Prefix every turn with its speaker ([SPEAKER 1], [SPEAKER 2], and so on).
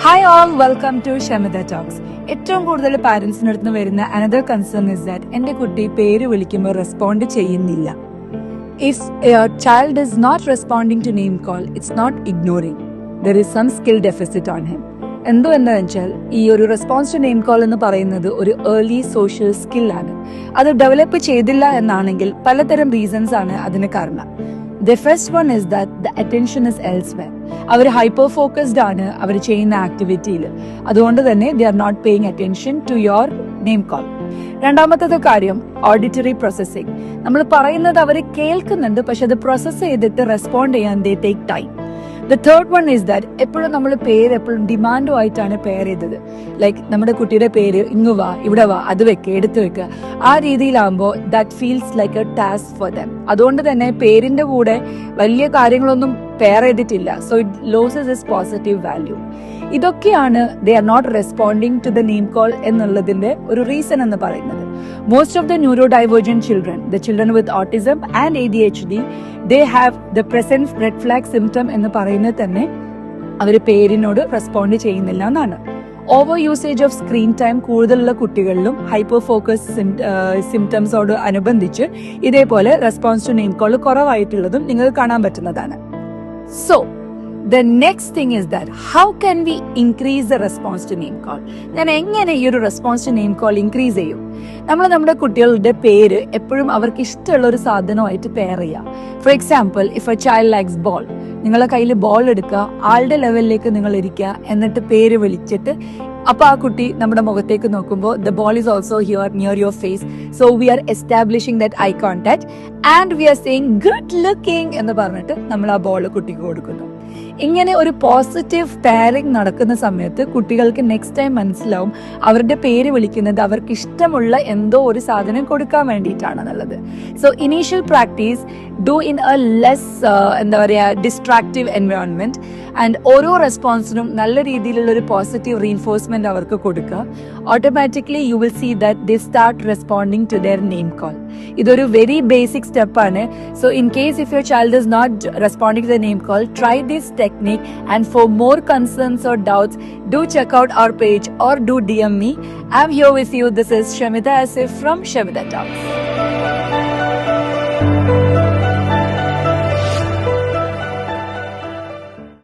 [SPEAKER 1] Hi all, welcome to Shamida Talks. ഏറ്റവും കൂടുതൽ പാരന്റ്സിന് അടുത്ത് വരുന്ന അനദർ കൺസേൺ ഇസ് ദാറ്റ് എന്റെ കുട്ടി പേര് വിളിക്കുമ്പോൾ റെസ്പോണ്ട് ചെയ്യുന്നില്ല. If a child is not responding to name call, it's not ignoring, there is some skill deficit on him. എന്താണെന്ന് വെച്ചാൽ ഈ ഒരു റെസ്പോൺസ് ടു നെയിം കോൾ എന്ന് പറയുന്നത് ഒരു ഏർലി സോഷ്യൽ സ്കില്ലാണ്. അത് ഡെവലപ്പ് ചെയ്തില്ല എന്നാണെങ്കിൽ പലതരം റീസൺസ് ആണ് അതിന് കാരണം. The first one is that the attention is elsewhere. അവർ ഹൈപ്പർ ഫോക്കസ്ഡ് ആണ് അവർ ചെയ്യുന്ന ആക്ടിവിറ്റിയിൽ. അതുകൊണ്ട് തന്നെ they are not paying attention to your name call. രണ്ടാമത്തെ കാര്യം ഓഡിറ്ററി പ്രോസസ്സിംഗ്. നമ്മൾ പറയുന്നത് അവർ കേൾക്കുന്നുണ്ട്, പക്ഷെ അത് പ്രോസസ്സ് ചെയ്തിട്ട് റെസ്പോണ്ട് ചെയ്യാൻ they take time. The third one is that എപ്പോഴും നമ്മൾ പേര് എപ്പോഴും ഡിമാൻഡുമായിട്ടാണ് പെയർ ചെയ്തത്. ലൈക്ക് നമ്മുടെ കുട്ടിയുടെ പേര് ഇങ്ങ് വാ, ഇവിടെ വാ, അത് വെക്ക്, എടുത്തു വെക്കുക, ആ രീതിയിലാകുമ്പോൾ that feels like a task for them. അതുകൊണ്ട് തന്നെ പേരിന്റെ കൂടെ വലിയ കാര്യങ്ങളൊന്നും പെയർ ചെയ്തിട്ടില്ല. So it loses is positive value. ഇതൊക്കെയാണ് they are not responding to the name call എന്നുള്ളതിന്റെ ഒരു റീസൺ എന്ന് പറയുന്നത്. Most of the neurodivergent children, the children with autism and ADHD, they have the present red flag symptom എന്ന് പറയുന്നത് തന്നെ അവർ പേരിനോട് respond ചെയ്യുന്നില്ല എന്നാണ്. Over usage of screen time കൂടുതലുള്ള കുട്ടികളിലും ഹൈപ്പർ ഫോക്കസ് സിംറ്റംസോട് അനുബന്ധിച്ച് ഇതേപോലെ റെസ്പോൺസ് ടു നെയിം കോൾ കുറവായിട്ടുള്ളതും നിങ്ങൾക്ക് കാണാൻ പറ്റുന്നതാണ്. So the next thing is that how can we increase the response to name call? ഞാൻ എങ്ങനെ ഈ ഒരു response to name call increase ചെയ്യും? നമ്മൾ നമ്മുടെ കുട്ടികളുടെ പേര് എപ്പോഴും അവർക്ക് ഇഷ്ടമുള്ള ഒരു സാധനമായിട്ട് പെയർ ചെയ്യാം. For example, if a child likes ball, നിങ്ങളെ കയ്യിൽ ബോൾ എടുക്കുക, ആളുടെ ലെവലിലേക്ക് നിങ്ങൾ ഇരിക്കുക, എന്നിട്ട് പേര് വിളിച്ചിട്ട് അപ്പൊ ആ കുട്ടി നമ്മുടെ മുഖത്തേക്ക് നോക്കുമ്പോൾ the ball is also here near your face. So we are establishing that eye contact and we are saying good looking എന്ന് പറഞ്ഞിട്ട് നമ്മൾ ആ ബോൾ കുട്ടിക്ക് കൊടുക്കുന്നു. ഇങ്ങനെ ഒരു പോസിറ്റീവ് പെയറിംഗ് നടക്കുന്ന സമയത്ത് കുട്ടികൾക്ക് നെക്സ്റ്റ് ടൈം മനസ്സിലാവും അവരുടെ പേര് വിളിക്കുന്നത് അവർക്ക് ഇഷ്ടമുള്ള എന്തോ ഒരു സാധനം കൊടുക്കാൻ വേണ്ടിയിട്ടാണെന്നുള്ളത്. So initial practice do in a less എന്താ പറയുക ഡിസ്ട്രാക്റ്റീവ് എൻവയോൺമെന്റ് ആൻഡ് ഓരോ റെസ്പോൺസിനും നല്ല രീതിയിലുള്ള ഒരു പോസിറ്റീവ് റീഇൻഫോഴ്സ്മെന്റ് അവർക്ക് കൊടുക്കുക. Automatically you will see that they start responding to their name call. ഇതൊരു വെരി ബേസിക് സ്റ്റെപ്പാണ്. So in case if your child is not responding to the name call, try this technique, and for more concerns or doubts, do check out our page or do DM me. I'm here with you. This is Shamida Asif from Shamida Talks.